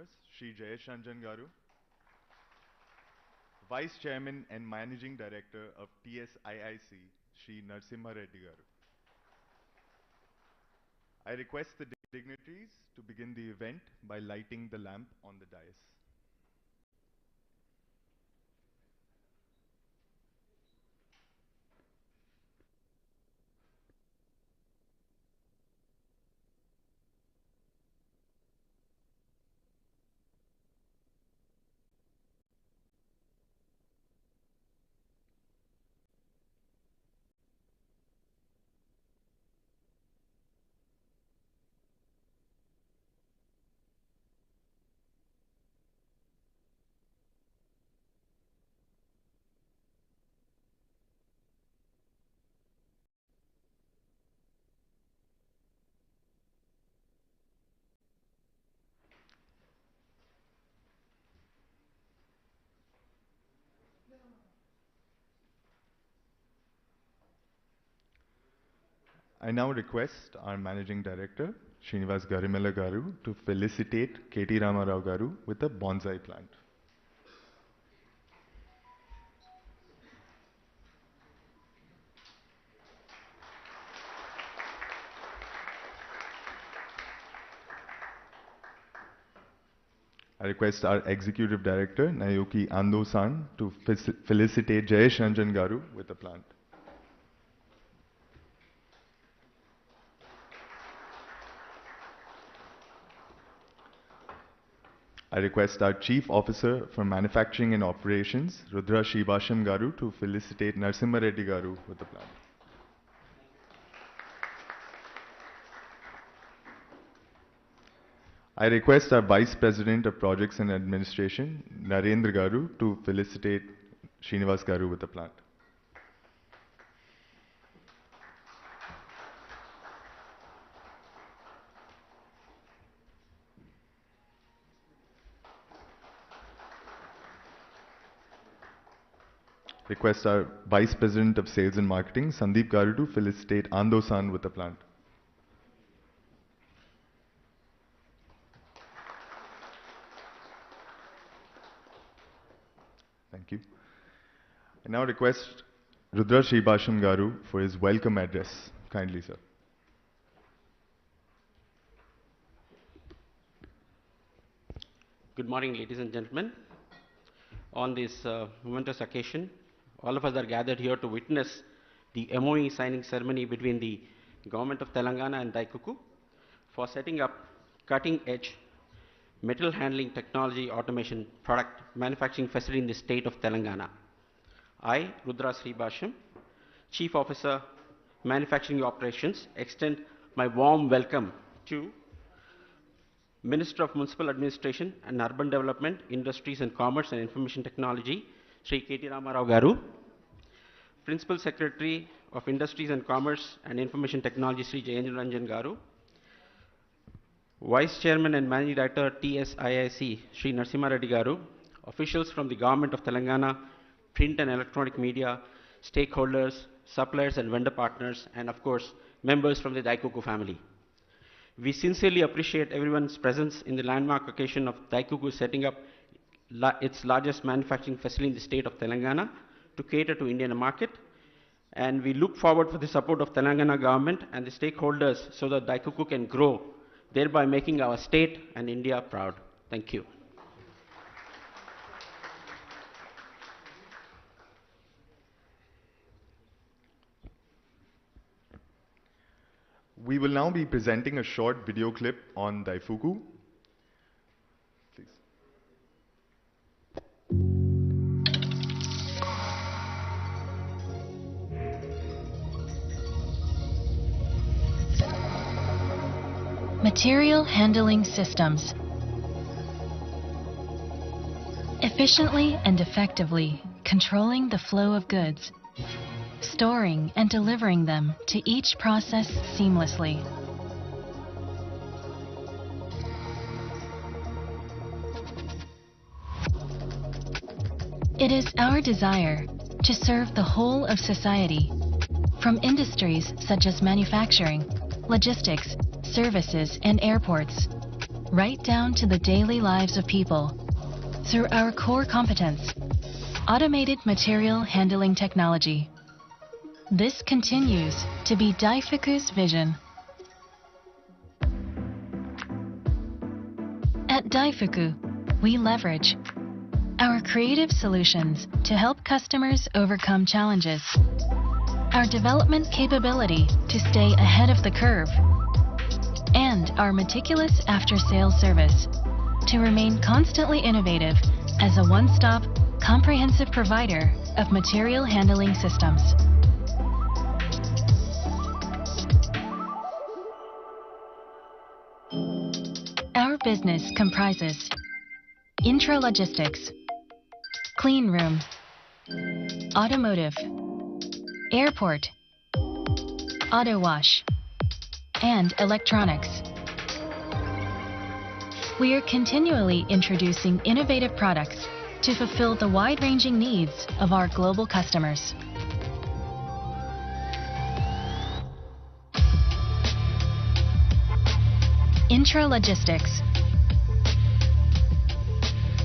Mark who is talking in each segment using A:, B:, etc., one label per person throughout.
A: Entrepreneurs, Shri Jayesh Ranjan Garu, Vice Chairman and Managing Director of TSIIC, Shri Narsimha Reddy Garu. I request the dignitaries to begin the event by lighting the lamp on the dais. I now request our Managing Director, Srinivas Garimella Garu, to felicitate KT Ramarao Garu with a bonsai plant. I request our Executive Director, Naoki Ando-san, to felicitate Jayesh Ranjan Garu with a plant. I request our Chief Officer for Manufacturing and Operations, Rudra Shibasham Garu, to felicitate Narsimha Reddy Garu with the plant. I request our Vice President of Projects and Administration, Narendra Garu, to felicitate Srinivas Garu with the plant. Request our Vice President of Sales and Marketing, Sandeep Garu, to felicitate Ando-san with the plant. Thank you. I now request Rudra Shibasham Garu for his welcome address. Kindly, sir.
B: Good morning, ladies and gentlemen. On this momentous occasion, all of us are gathered here to witness the MoU signing ceremony between the Government of Telangana and DAIFUKU for setting up cutting-edge metal handling technology automation product manufacturing facility in the state of Telangana. I, Rudra Sribasham, Chief Officer, Manufacturing Operations, extend my warm welcome to Minister of Municipal Administration and Urban Development, Industries and Commerce and Information Technology, Sri KT Ramarao Garu, Principal Secretary of Industries and Commerce and Information Technology, Sri Jayesh Ranjan Garu, Vice Chairman and Managing Director, TSIIC, Sri Narsimha Reddy Garu, officials from the Government of Telangana, print and electronic media, stakeholders, suppliers and vendor partners, and of course, members from the DAIFUKU family. We sincerely appreciate everyone's presence in the landmark occasion of DAIFUKU setting up its largest manufacturing facility in the state of Telangana to cater to Indian market. And we look forward for the support of Telangana government and the stakeholders so that DAIFUKU can grow, thereby making our state and India proud. Thank you.
A: We will now be presenting a short video clip on DAIFUKU. Please.
C: Material handling systems. Efficiently and effectively controlling the flow of goods, storing and delivering them to each process seamlessly. It is our desire to serve the whole of society, from industries such as manufacturing, logistics, services, and airports, right down to the daily lives of people through our core competence, automated material handling technology. This continues to be DAIFUKU's vision. At DAIFUKU, we leverage our creative solutions to help customers overcome challenges, our development capability to stay ahead of the curve, and our meticulous after-sales service to remain constantly innovative as a one-stop, comprehensive provider of material handling systems. Our business comprises intralogistics, clean room, automotive, airport, auto wash, and electronics. We are continually introducing innovative products to fulfill the wide-ranging needs of our global customers. Intralogistics.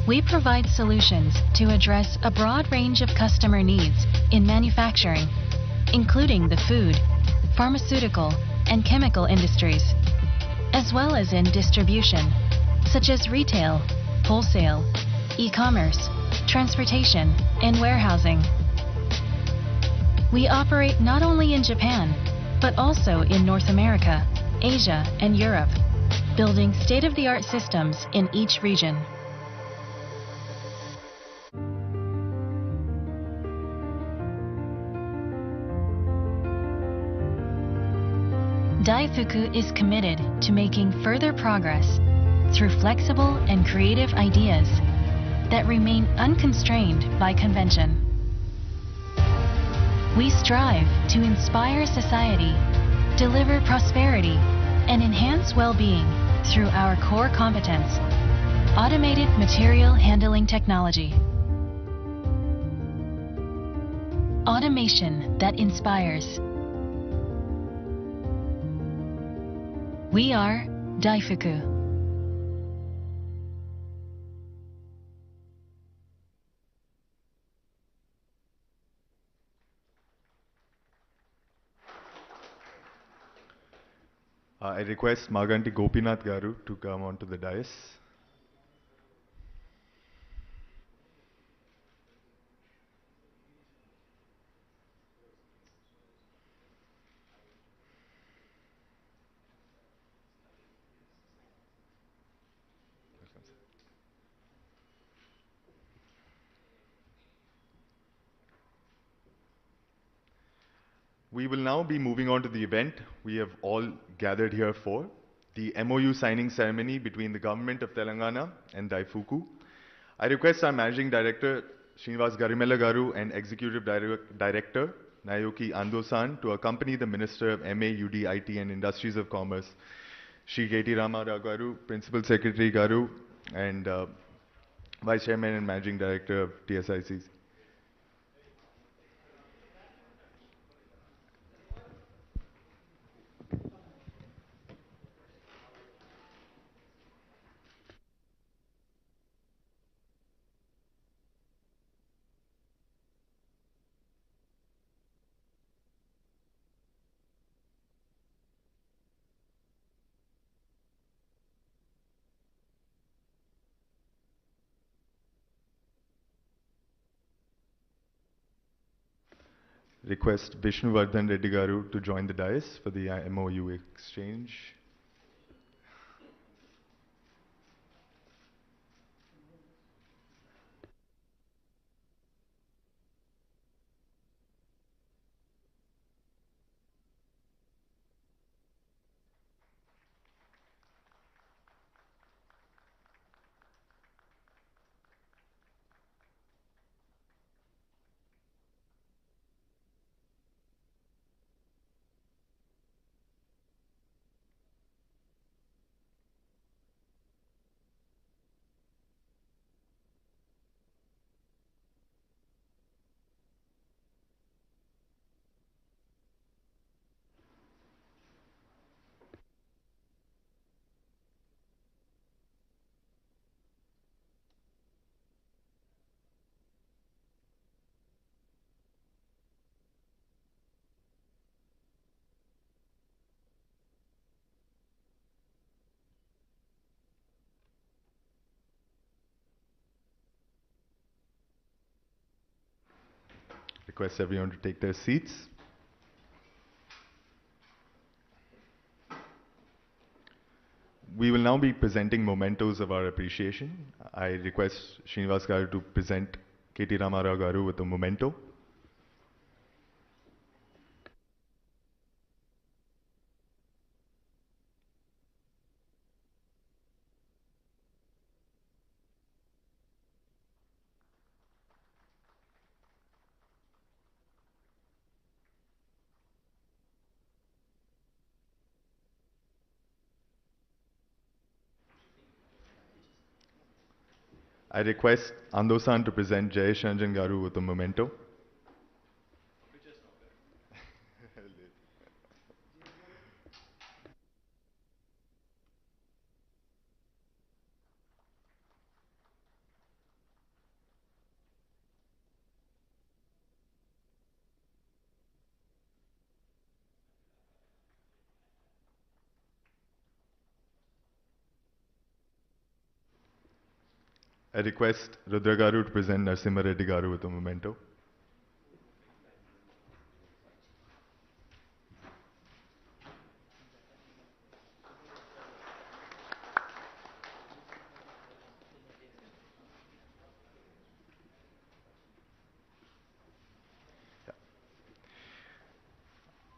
C: We provide solutions to address a broad range of customer needs in manufacturing, including the food, pharmaceutical, and chemical industries, as well as in distribution, such as retail, wholesale, e-commerce, transportation, and warehousing. We operate not only in Japan, but also in North America, Asia, and Europe, building state-of-the-art systems in each region. DAIFUKU is committed to making further progress through flexible and creative ideas that remain unconstrained by convention. We strive to inspire society, deliver prosperity, and enhance well-being through our core competence, automated material handling technology. Automation that inspires. We are DAIFUKU.
A: I request Maganti Gopinath Garu to come onto the dais. We will now be moving on to the event we have all gathered here for, the MoU signing ceremony between the Government of Telangana and DAIFUKU. I request our Managing Director, Srinivas Garimella Garu, and Executive Director, Naoki Ando-san, to accompany the Minister of MA, UD, IT and Industries of Commerce, Shri K.T. Rama Rao Garu, Principal Secretary Garu, and Vice Chairman and Managing Director of TSICs. Request Vishnuvardhan Reddy Garu to join the dais for the MoU exchange. request everyone to take their seats. We will now be presenting mementos of our appreciation. I request Srinivas Garu to present KT Ramarao Garu with a memento. I request Andosan to present Jayesh Ranjan Garu with a memento. I request Rudra Garu to present Narsimha Reddy Garu with a memento.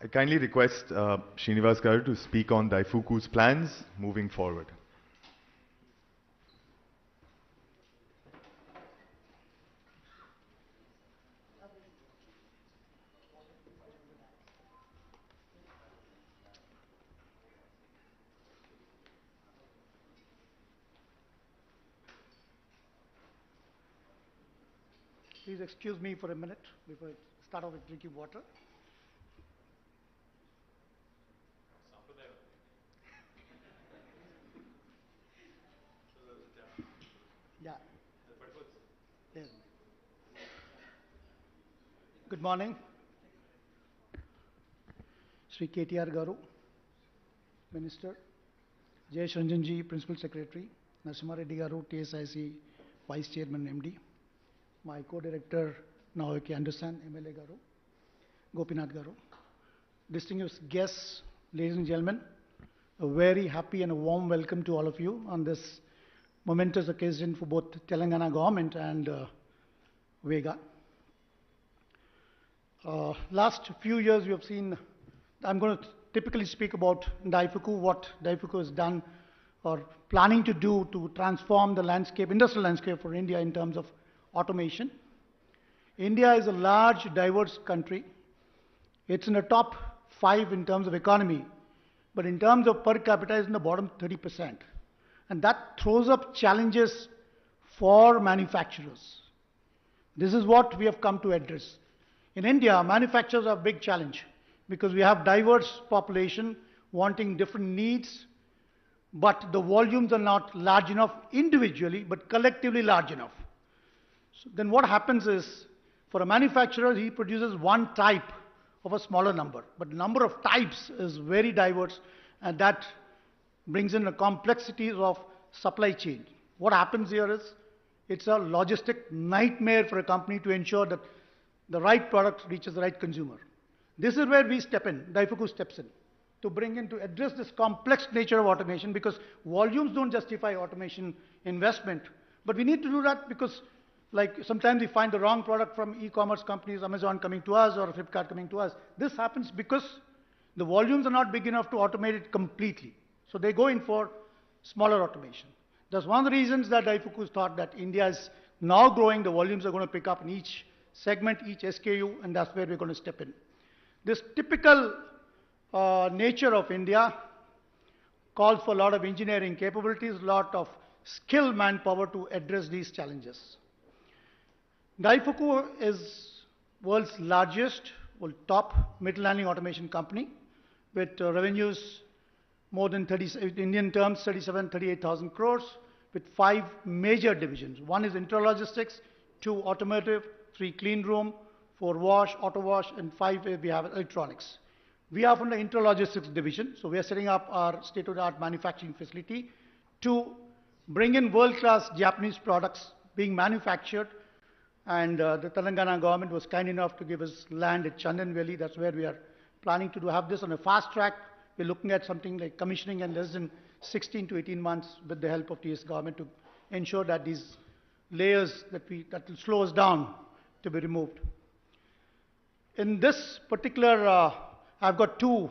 A: I kindly request Srinivas Garu to speak on DAIFUKU's plans moving forward.
D: Please excuse me for a minute before I start off with drinking water. Yeah. Yes. Good morning. Sri KTR Garu, Minister, Jayesh Ranjan ji, Principal Secretary, Narsimha Reddy Garu, TSIC Vice Chairman MD, my co-director Naoki Anderson, MLA Garu, Gopinath Garu, distinguished guests, ladies and gentlemen, a very happy and a warm welcome to all of you on this momentous occasion for both Telangana government and Vega. Last few years we have seen, I'm going to typically speak about DAIFUKU, what DAIFUKU has done or planning to do to transform the landscape, industrial landscape for India in terms of automation. India is a large, diverse country. It's in the top 5 in terms of economy, but in terms of per capita, it's in the bottom 30%. And that throws up challenges for manufacturers. This is what we have come to address. In India, manufacturers are a big challenge because we have diverse population wanting different needs, but the volumes are not large enough individually, but collectively large enough. So then what happens is, for a manufacturer, he produces one type of a smaller number, but the number of types is very diverse, and that brings in the complexities of supply chain. What happens here is, it's a logistic nightmare for a company to ensure that the right product reaches the right consumer. This is where we step in, DAIFUKU steps in, to bring in, to address this complex nature of automation, because volumes don't justify automation investment. But we need to do that because, like, sometimes we find the wrong product from e-commerce companies, Amazon coming to us or Flipkart coming to us. This happens because the volumes are not big enough to automate it completely. So they go in for smaller automation. That's one of the reasons that DAIFUKU thought that India is now growing, the volumes are going to pick up in each segment, each SKU, and that's where we're going to step in. This typical nature of India calls for a lot of engineering capabilities, a lot of skilled manpower to address these challenges. DAIFUKU is world's largest, top middle-landing automation company with revenues more than 30, Indian terms, 38,000 crores, with 5 major divisions. 1 is intralogistics, 2 automotive, 3 clean room, 4 wash, auto wash, and 5 we have electronics. We are from the intralogistics division, so we are setting up our state-of-the-art manufacturing facility to bring in world-class Japanese products being manufactured And the Telangana government was kind enough to give us land at Chandan Valley. That's where we are planning to have this on a fast track. We're looking at something like commissioning in less than 16 to 18 months with the help of TS government to ensure that these layers that will slow us down to be removed. In this particular, I've got two.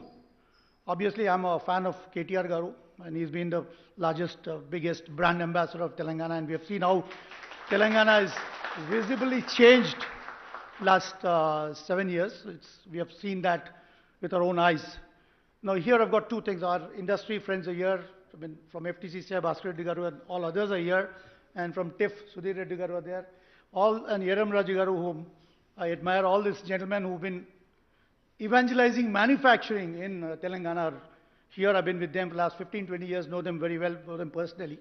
D: Obviously, I'm a fan of KTR Garu, and he's been the largest, biggest brand ambassador of Telangana, and we have seen how Telangana is visibly changed last 7 years. We have seen that with our own eyes. Now here I've got two things. Our industry friends are here. I mean, from FTC, Bhaskar Reddy Garu and all others are here. And from TIF, Sudhir Reddy Garu are there. And Yeram Raju Garu, whom I admire, all these gentlemen who've been evangelizing manufacturing in Telangana. Here I've been with them for the last 15, 20 years, know them very well, know them personally.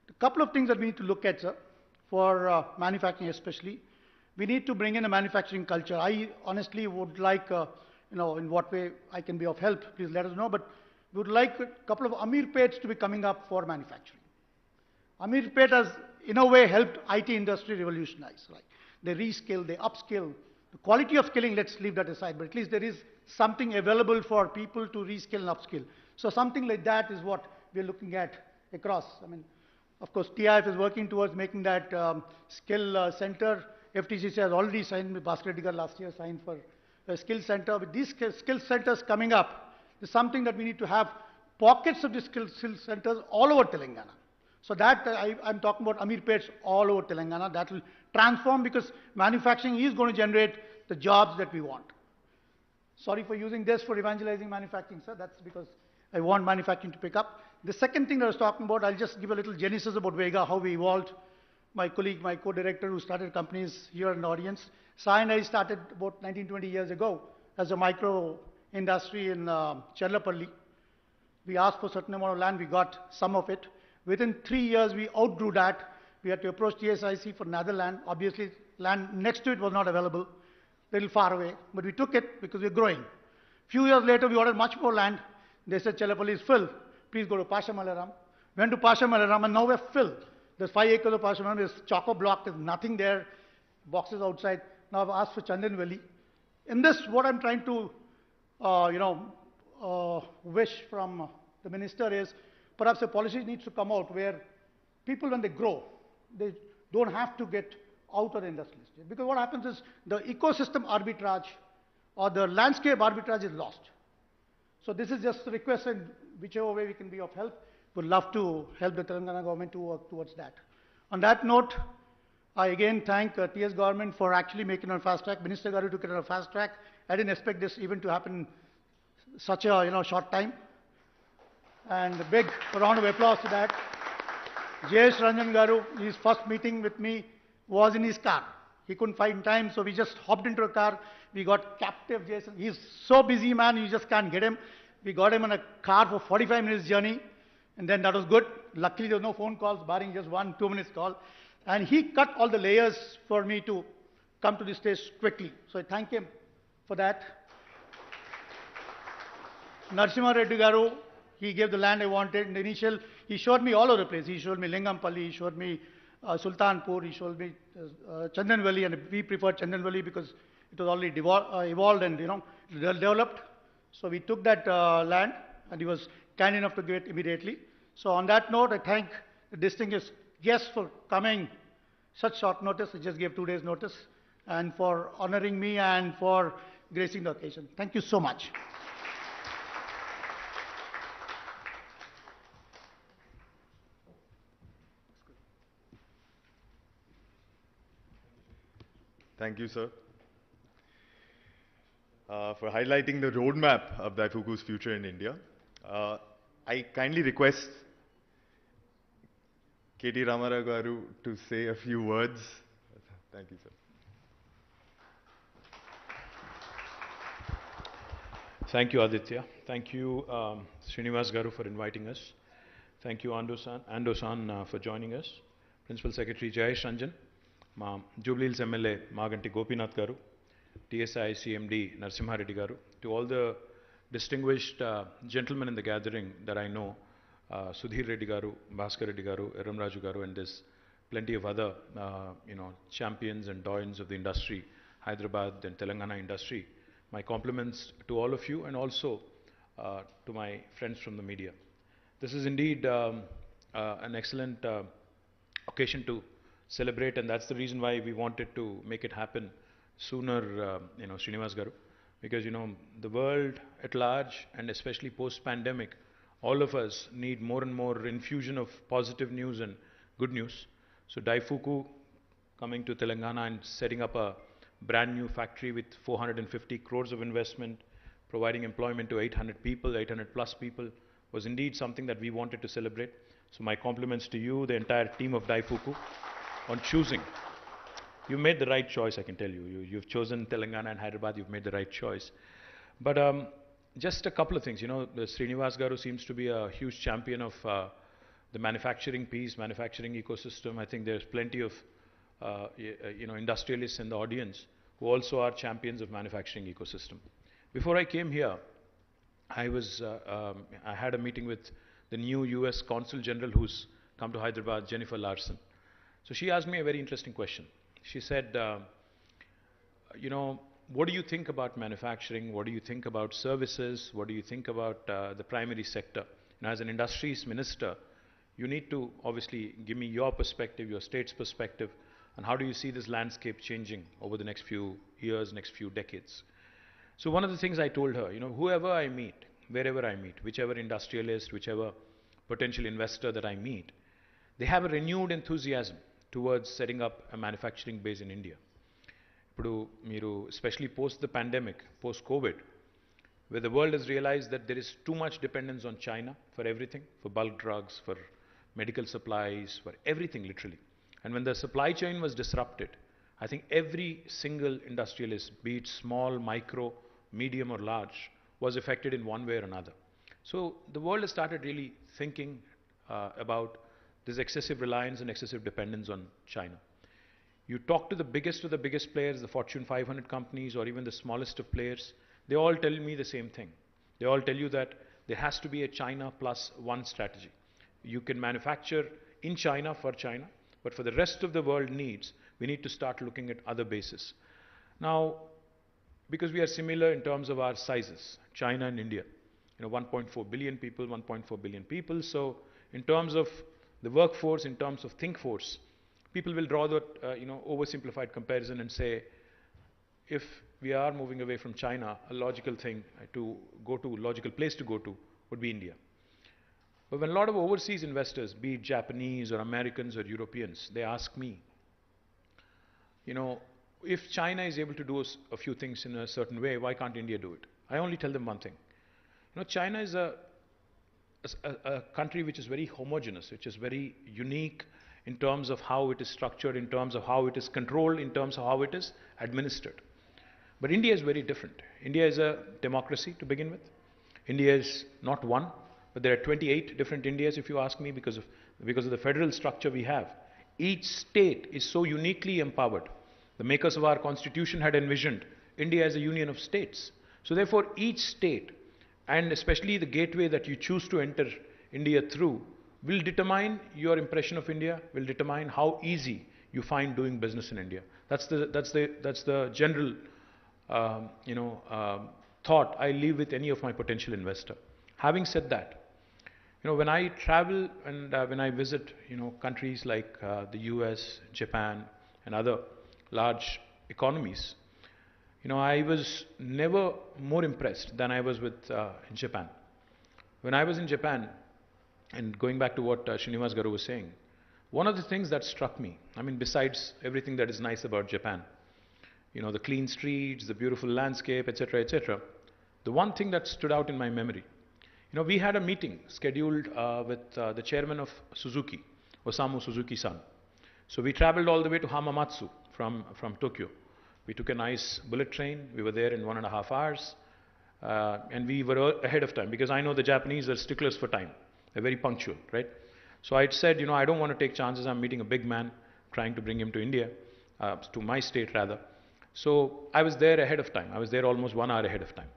D: A couple of things that we need to look at, sir, for manufacturing especially. We need to bring in a manufacturing culture. I honestly would like, in what way I can be of help, please let us know, but we would like a couple of Amirpets to be coming up for manufacturing. Amirpet has, in a way, helped IT industry revolutionize. Right? They reskill, they upskill. The quality of skilling, let's leave that aside, but at least there is something available for people to reskill and upskill. So something like that is what we're looking at across. I mean, of course, TIF is working towards making that skill center. FTCC has already signed with Bhaskar Reddy last year, signed for a skill center. With these skill centers coming up, there's something that we need to have pockets of these skill centers all over Telangana. So that I'm talking about Amirpets all over Telangana. That will transform because manufacturing is going to generate the jobs that we want. Sorry for using this for evangelizing manufacturing, sir. That's because I want manufacturing to pick up. The second thing that I was talking about, I'll just give a little genesis about Vega, how we evolved. My colleague, my co-director who started companies here in the audience, Sai and I started about 19, 20 years ago as a micro industry in Cherlapalli. We asked for a certain amount of land, we got some of it. Within 3 years, we outgrew that. We had to approach TSIC for another land. Obviously, land next to it was not available, a little far away, but we took it because we're growing. Few years later, we ordered much more land. They said, Cherlapalli is full. Please go to Pasha Malaram. Went to Pasha Malaram, and now we're filled. There's 5 acres of Pasha Malaram. There's choco block. There's nothing there. Boxes outside. Now I've asked for Chandan Valley. In this, what I'm trying to, wish from the minister is, perhaps a policy needs to come out where people, when they grow, they don't have to get out of the industrial estate. Because what happens is the ecosystem arbitrage or the landscape arbitrage is lost. So this is just a request, and whichever way we can be of help, would love to help the Telangana government to work towards that. On that note, I again thank TS government for actually making it on fast track. Minister Garu took it on a fast track. I didn't expect this even to happen in such a short time. And a big round of applause to that. Jayesh Ranjan Garu, his first meeting with me was in his car. He couldn't find time, so we just hopped into a car. We got captive Jason. He's so busy, man, you just can't get him. We got him in a car for 45 minutes journey, and then that was good. Luckily, there were no phone calls, barring just 1-2 minutes call. And he cut all the layers for me to come to this stage quickly. So I thank him for that. Narasimha Reddy Garu, he gave the land I wanted in the initial. He showed me all over the place. He showed me Lingampalli, he showed me Sultanpur, he showed me Chandan Valley, and we preferred Chandan Valley because it was already evolved and developed. So we took that land, and he was kind enough to give it immediately. So on that note, I thank the distinguished guests for coming such short notice. I just gave 2 days notice, and for honoring me and for gracing the occasion. Thank you so much.
A: Thank you, sir, for highlighting the roadmap of DAIFUKU's future in India. I kindly request KT Ramarao Garu to say a few words. Thank you, sir.
E: Thank you, Aditya. Thank you, Srinivas Garu, for inviting us. Thank you, Ando-san, for joining us. Principal Secretary Jayesh Ranjan, Jubilee Hills MLA Maganti Gopinath Garu, TSI CMD Narasimha Reddy Garu, to all the distinguished gentlemen in the gathering that I know, Sudhir Reddy Garu, Bhaskar Reddy Garu, Yeram Raju Garu, and this plenty of other, champions and doyens of the industry, Hyderabad and Telangana industry. My compliments to all of you and also to my friends from the media. This is indeed an excellent occasion to celebrate, and that's the reason why we wanted to make it happen sooner, Srinivas Garu, because, the world at large and especially post-pandemic, all of us need more and more infusion of positive news and good news. So DAIFUKU coming to Telangana and setting up a brand new factory with 450 crores of investment, providing employment to 800 people, 800 plus people, was indeed something that we wanted to celebrate. So my compliments to you, the entire team of DAIFUKU, on choosing. You made the right choice, I can tell you. You've chosen Telangana and Hyderabad, you've made the right choice. But just a couple of things. The Srinivas Garu seems to be a huge champion of the manufacturing piece, manufacturing ecosystem. I think there's plenty of industrialists in the audience who also are champions of manufacturing ecosystem. Before I came here, I had a meeting with the new US Consul General who's come to Hyderabad, Jennifer Larson. So she asked me a very interesting question. She said, what do you think about manufacturing? What do you think about services? What do you think about the primary sector? As an industries minister, you need to obviously give me your perspective, your state's perspective, and how do you see this landscape changing over the next few years, next few decades? So one of the things I told her, whoever I meet, wherever I meet, whichever industrialist, whichever potential investor that I meet, they have a renewed enthusiasm towards setting up a manufacturing base in India. Especially post the pandemic, post-COVID, where the world has realized that there is too much dependence on China for everything, for bulk drugs, for medical supplies, for everything literally. And when the supply chain was disrupted, I think every single industrialist, be it small, micro, medium or large, was affected in one way or another. So the world has started really thinking about this excessive reliance and excessive dependence on China. You talk to the biggest of the biggest players, the Fortune 500 companies or even the smallest of players, they all tell me the same thing. They all tell you that there has to be a China plus one strategy. You can manufacture in China for China, but for the rest of the world needs, we need to start looking at other bases. Now, because we are similar in terms of our sizes, China and India, 1.4 billion people, 1.4 billion people. So in terms of the workforce, in terms of think force, people will draw that oversimplified comparison and say, if we are moving away from China, a logical thing to go to, logical place to go to would be India. But when a lot of overseas investors, be it Japanese or Americans or Europeans, they ask me, if China is able to do a few things in a certain way, why can't India do it? I only tell them one thing. China is a country which is very homogeneous, which is very unique in terms of how it is structured, in terms of how it is controlled, in terms of how it is administered. But India is very different. India is a democracy to begin with. India is not one, but there are 28 different Indias, if you ask me, because of the federal structure we have. Each state is so uniquely empowered. The makers of our constitution had envisioned India as a union of states. So therefore, each state, and especially the gateway that you choose to enter India through, will determine your impression of India, will determine how easy you find doing business in India. That's the general thought I leave with any of my potential investor. Having said that, when I travel and when I visit countries like the US, Japan and other large economies, I was never more impressed than I was with Japan. When I was in Japan, and going back to what Srinivas Garu was saying, one of the things that struck me, besides everything that is nice about Japan, the clean streets, the beautiful landscape, etc., etc., the one thing that stood out in my memory, we had a meeting scheduled with the chairman of Suzuki, Osamu Suzuki-san. So we traveled all the way to Hamamatsu from Tokyo. We took a nice bullet train. We were there in 1.5 hours. And we were ahead of time because I know the Japanese are sticklers for time. They're very punctual, right? So I said, I don't want to take chances. I'm meeting a big man, trying to bring him to India, to my state rather. So I was there ahead of time. I was there almost 1 hour ahead of time.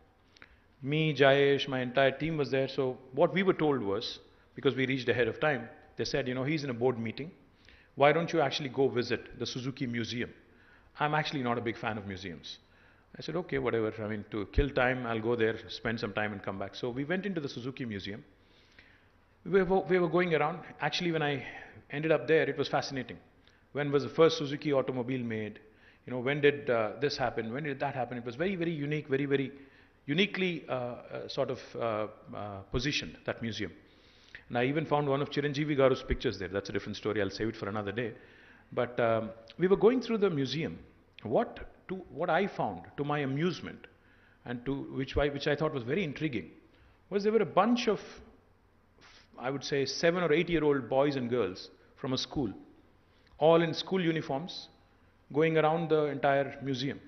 E: Me, Jayesh, my entire team was there. So what we were told was, because we reached ahead of time, they said, he's in a board meeting. why don't you actually go visit the Suzuki Museum? I'm actually not a big fan of museums. I said, okay, whatever. I mean, to kill time, I'll go there, spend some time and come back. So we went into the Suzuki Museum. We were going around. Actually, when I ended up there, it was fascinating. When was the first Suzuki automobile made? You know, when did this happen? When did that happen? It was very, very unique, very, very uniquely positioned, that museum. And I even found one of Chiranjeevi Garu's pictures there. That's a different story. I'll save it for another day. But we were going through the museum. What I found, to my amusement, and which I thought was very intriguing, was there were a bunch of, I would say, 7 or 8-year-old boys and girls from a school, all in school uniforms, going around the entire museum.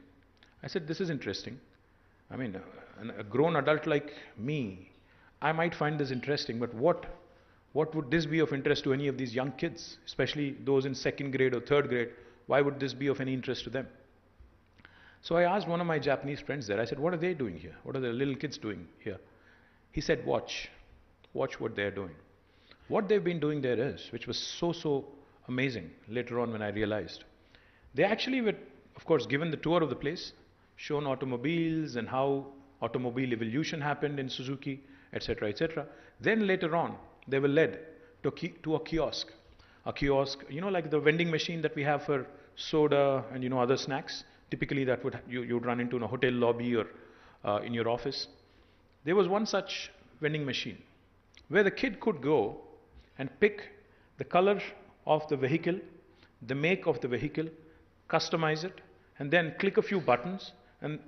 E: I said, this is interesting. I mean, a grown adult like me, I might find this interesting, but what would this be of interest to any of these young kids, especially those in 2nd grade or 3rd grade? Why would this be of any interest to them? So I asked one of my Japanese friends there, I said, what are they doing here? What are the little kids doing here? He said, watch what they're doing. What they've been doing there is, which was so amazing later on when I realized, they actually were, of course, given the tour of the place, shown automobiles and how automobile evolution happened in Suzuki, etc., etc. Then later on, they were led to a kiosk. A kiosk, you know, like the vending machine that we have for soda and, you know, other snacks. Typically that you'd run into in a hotel lobby or in your office. There was one such vending machine where the kid could go and pick the color of the vehicle, the make of the vehicle, customize it, and then click a few buttons, and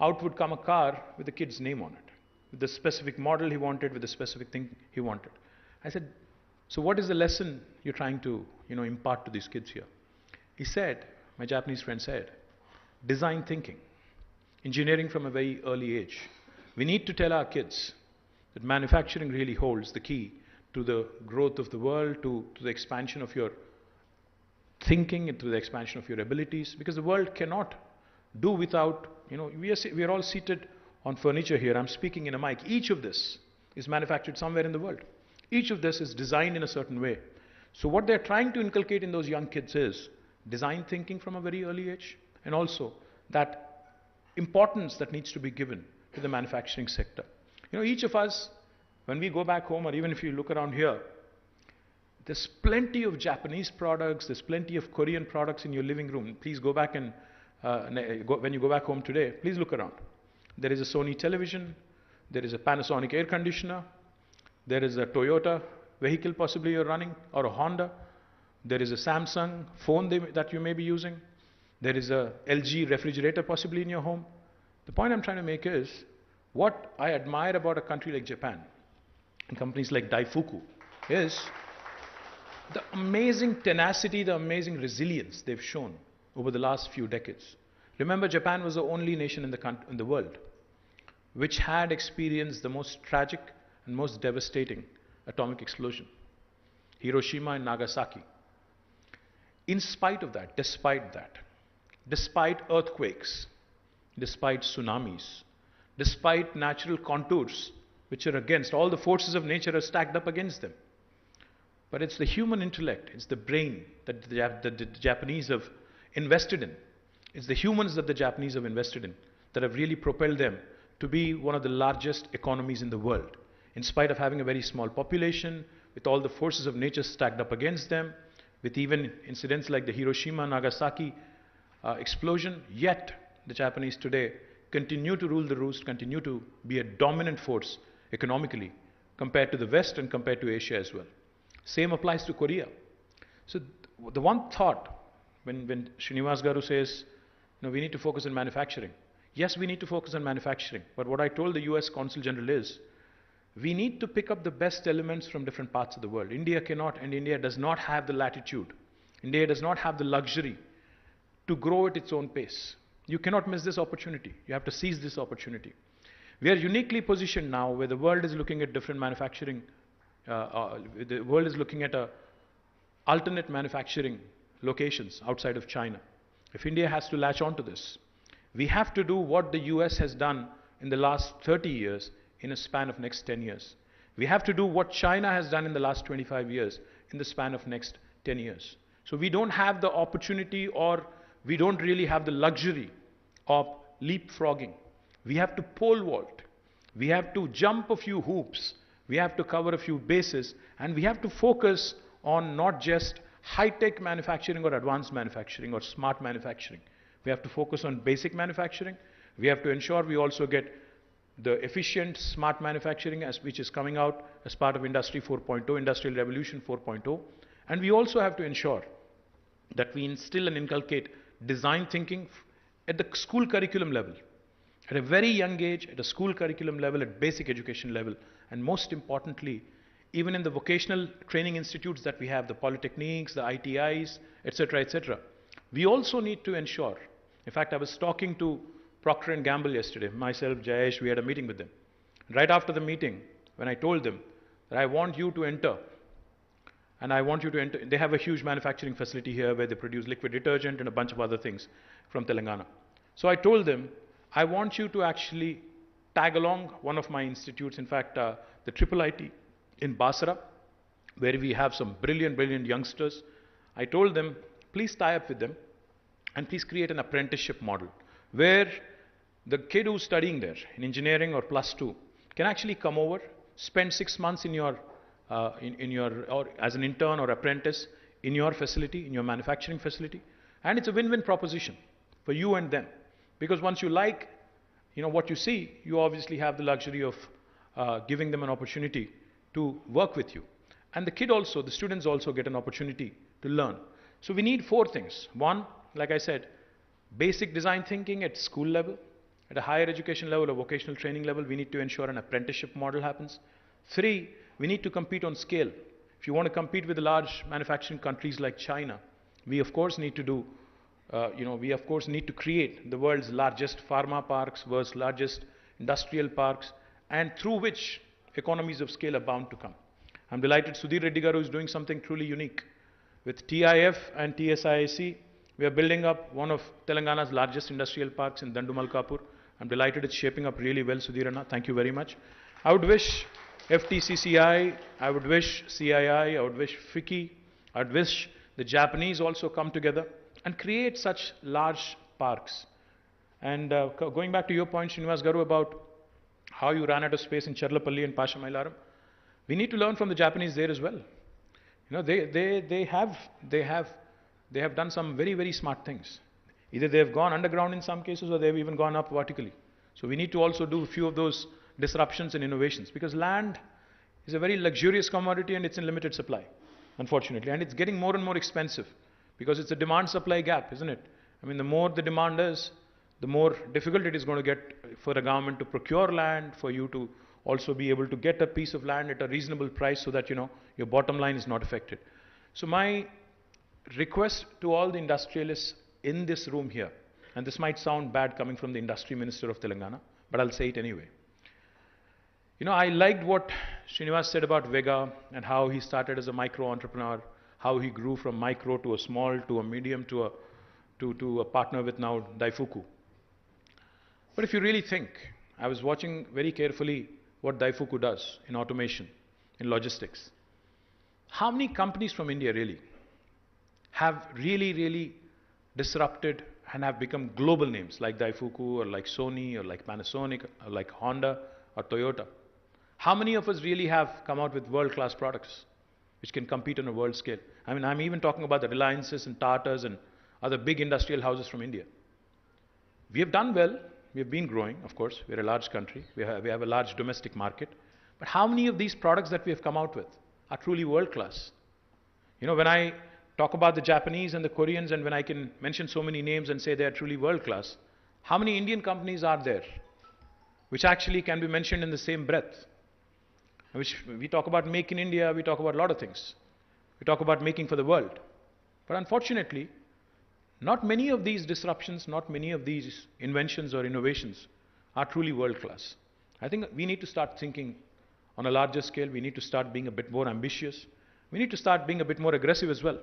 E: out would come a car with the kid's name on it, with the specific model he wanted, with the specific thing he wanted. I said, so what is the lesson you're trying to, you know, impart to these kids here? He said, my Japanese friend said, design thinking, engineering from a very early age. We need to tell our kids that manufacturing really holds the key to the growth of the world, to the expansion of your thinking, and to the expansion of your abilities, because the world cannot do without, you know, we are all seated on furniture here. I'm speaking in a mic. Each of this is manufactured somewhere in the world. Each of this is designed in a certain way. So what they're trying to inculcate in those young kids is design thinking from a very early age, and also that importance that needs to be given to the manufacturing sector. You know, each of us, when we go back home, or even if you look around here, there's plenty of Japanese products, there's plenty of Korean products in your living room. Please go back and, when you go back home today, please look around. There is a Sony television, there is a Panasonic air conditioner, there is a Toyota vehicle possibly you're running, or a Honda. There is a Samsung phone that you may be using. There is a LG refrigerator possibly in your home. The point I'm trying to make is, what I admire about a country like Japan and companies like DAIFUKU is the amazing tenacity, the amazing resilience they've shown over the last few decades. Remember, Japan was the only nation in the world which had experienced the most tragic and most devastating atomic explosion, Hiroshima and Nagasaki. In spite of that, despite earthquakes, despite tsunamis, despite natural contours which are against, all the forces of nature are stacked up against them. But it's the human intellect, it's the brain that the Japanese have invested in. It's the humans that the Japanese have invested in that have really propelled them to be one of the largest economies in the world. In spite of having a very small population, with all the forces of nature stacked up against them, with even incidents like the Hiroshima-Nagasaki explosion, yet the Japanese today continue to rule the roost, continue to be a dominant force economically compared to the West and compared to Asia as well. Same applies to Korea. So the one thought, when Srinivas Garu says, you know, we need to focus on manufacturing. Yes, we need to focus on manufacturing. But what I told the US Consul General is, we need to pick up the best elements from different parts of the world. India cannot, and India does not have the latitude. India does not have the luxury to grow at its own pace. You cannot miss this opportunity. You have to seize this opportunity. We are uniquely positioned now where the world is looking at different manufacturing, the world is looking at alternate manufacturing locations outside of China. If India has to latch on to this, we have to do what the US has done in the last 30 years in a span of next 10 years. We have to do what China has done in the last 25 years in the span of next 10 years. So we don't have the opportunity, or we don't really have the luxury of leapfrogging. We have to pole vault. We have to jump a few hoops. We have to cover a few bases, and we have to focus on not just high-tech manufacturing or advanced manufacturing or smart manufacturing. We have to focus on basic manufacturing. We have to ensure we also get the efficient smart manufacturing which is coming out as part of Industry 4.0, Industrial Revolution 4.0. And we also have to ensure that we instill and inculcate design thinking at the school curriculum level, at a very young age, at a school curriculum level, at basic education level, and most importantly, even in the vocational training institutes that we have, the polytechniques, the ITIs, etc., etc. We also need to ensure, in fact, I was talking to Procter & Gamble yesterday, myself, Jayesh, we had a meeting with them. Right after the meeting, when I told them that I want you to enter, and I want you to enter, they have a huge manufacturing facility here where they produce liquid detergent and a bunch of other things from Telangana. So I told them, I want you to actually tag along one of my institutes, in fact, the IIIT in Basra, where we have some brilliant, brilliant youngsters. I told them, please tie up with them and please create an apprenticeship model where the kid who's studying there in engineering or +2 can actually come over, spend 6 months in your, or as an intern or apprentice in your facility, in your manufacturing facility. And it's a win-win proposition for you and them. Because once you like, what you see, you obviously have the luxury of giving them an opportunity to work with you. And the kid also, the students also get an opportunity to learn. So we need 4 things. 1, like I said, basic design thinking at school level. At a higher education level or vocational training level, we need to ensure an apprenticeship model happens. 3, we need to compete on scale. If you want to compete with the large manufacturing countries like China, we of course need to do, we of course need to create the world's largest pharma parks, world's largest industrial parks, and through which economies of scale are bound to come. I'm delighted Sudhir Reddy Garu is doing something truly unique. With TIF and TSIAC, we are building up one of Telangana's largest industrial parks in Dandumalkapur. I'm delighted it's shaping up really well, Sudhir Anna. Thank you very much. I would wish FTCCI, I would wish CII, I would wish FICCI, I would wish the Japanese also come together and create such large parks. And going back to your point, Srinivas Garu, about how you ran out of space in Cherlapalli and Pashamailaram, we need to learn from the Japanese there as well. They have done some very, very smart things. Either they have gone underground in some cases or they have even gone up vertically. So we need to also do a few of those disruptions and innovations, because land is a very luxurious commodity and it's in limited supply, unfortunately. And it's getting more and more expensive because it's a demand-supply gap, isn't it? I mean, the more the demand is, the more difficult it is going to get for a government to procure land, for you to also be able to get a piece of land at a reasonable price so that, your bottom line is not affected. So my request to all the industrialists in this room here, and this might sound bad coming from the Industry Minister of Telangana, but I'll say it anyway. I liked what Srinivas said about Vega and how he started as a micro-entrepreneur, how he grew from micro to a small, to a medium, to a partner with now DAIFUKU. But if you really think, I was watching very carefully what DAIFUKU does in automation, in logistics. How many companies from India really have really disrupted and have become global names like DAIFUKU or like Sony or like Panasonic or like Honda or Toyota? How many of us really have come out with world-class products which can compete on a world scale? I mean, I'm even talking about the Reliances and Tatas and other big industrial houses from India. We have done well. We have been growing, of course. We're a large country. We have a large domestic market. But how many of these products that we have come out with are truly world-class? When I talk about the Japanese and the Koreans, and when I can mention so many names and say they are truly world-class, how many Indian companies are there which actually can be mentioned in the same breath? Which we talk about Make in India, we talk about a lot of things. We talk about making for the world. But unfortunately, not many of these disruptions, not many of these inventions or innovations are truly world-class. I think we need to start thinking on a larger scale. We need to start being a bit more ambitious. We need to start being a bit more aggressive as well.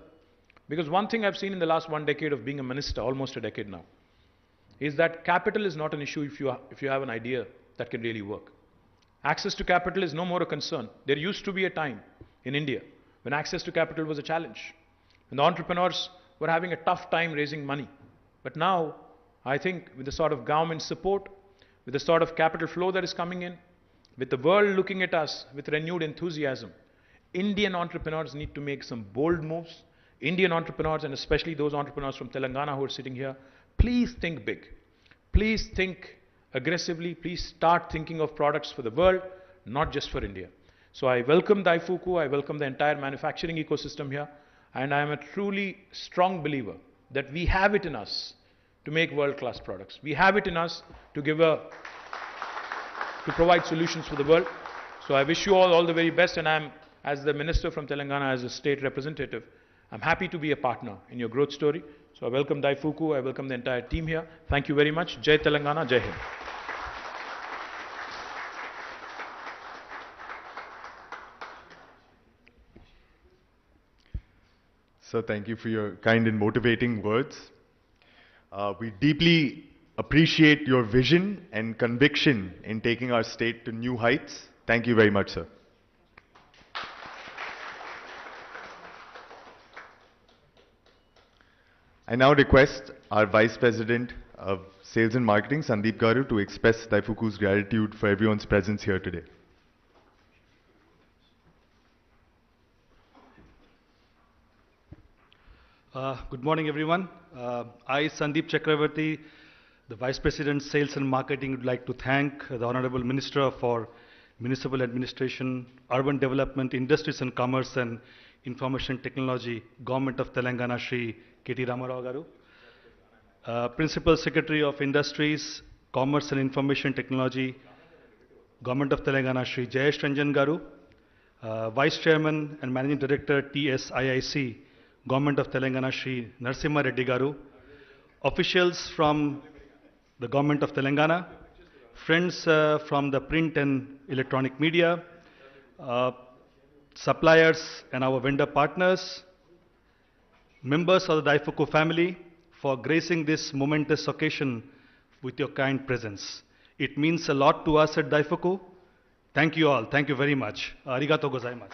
E: Because one thing I've seen in the last 1 decade of being a minister, almost a decade now, is that capital is not an issue if you have an idea that can really work. Access to capital is no more a concern. There used to be a time in India when access to capital was a challenge. and the entrepreneurs were having a tough time raising money. But now, I think with the sort of government support, with the sort of capital flow that is coming in, with the world looking at us with renewed enthusiasm, Indian entrepreneurs need to make some bold moves. Indian entrepreneurs, and especially those entrepreneurs from Telangana who are sitting here, please think big. Please think aggressively. Please start thinking of products for the world, not just for India. So I welcome DAIFUKU, I welcome the entire manufacturing ecosystem here, and I am a truly strong believer that we have it in us to make world-class products. We have it in us to provide solutions for the world. So I wish you all the very best, and I'm, as the Minister from Telangana, as a state representative, I'm happy to be a partner in your growth story. So I welcome DAIFUKU, I welcome the entire team here. Thank you very much. Jai Telangana, Jai Hind.
A: Sir, thank you for your kind and motivating words. We deeply appreciate your vision and conviction in taking our state to new heights. Thank you very much, sir. I now request our Vice President of Sales and Marketing, Sandeep Garu, to express DAIFUKU's gratitude for everyone's presence here today.
F: Good morning, everyone. I, Sandeep Chakravarti, the Vice President, Sales and Marketing, would like to thank the Honorable Minister for Municipal Administration, Urban Development, Industries and Commerce and Information Technology, Government of Telangana, Shri K.T. Ramarao Garu, Principal Secretary of Industries, Commerce and Information Technology, Government of Telangana, Shri Jayesh Ranjan Garu, Vice Chairman and Managing Director, TSIIC, Government of Telangana, Shri Narasimha Reddy Garu, officials from the Government of Telangana, friends from the print and electronic media, suppliers and our vendor partners, members of the DAIFUKU family, for gracing this momentous occasion with your kind presence. It means a lot to us at DAIFUKU. Thank you all. Thank you very much. Arigato gozaimasu.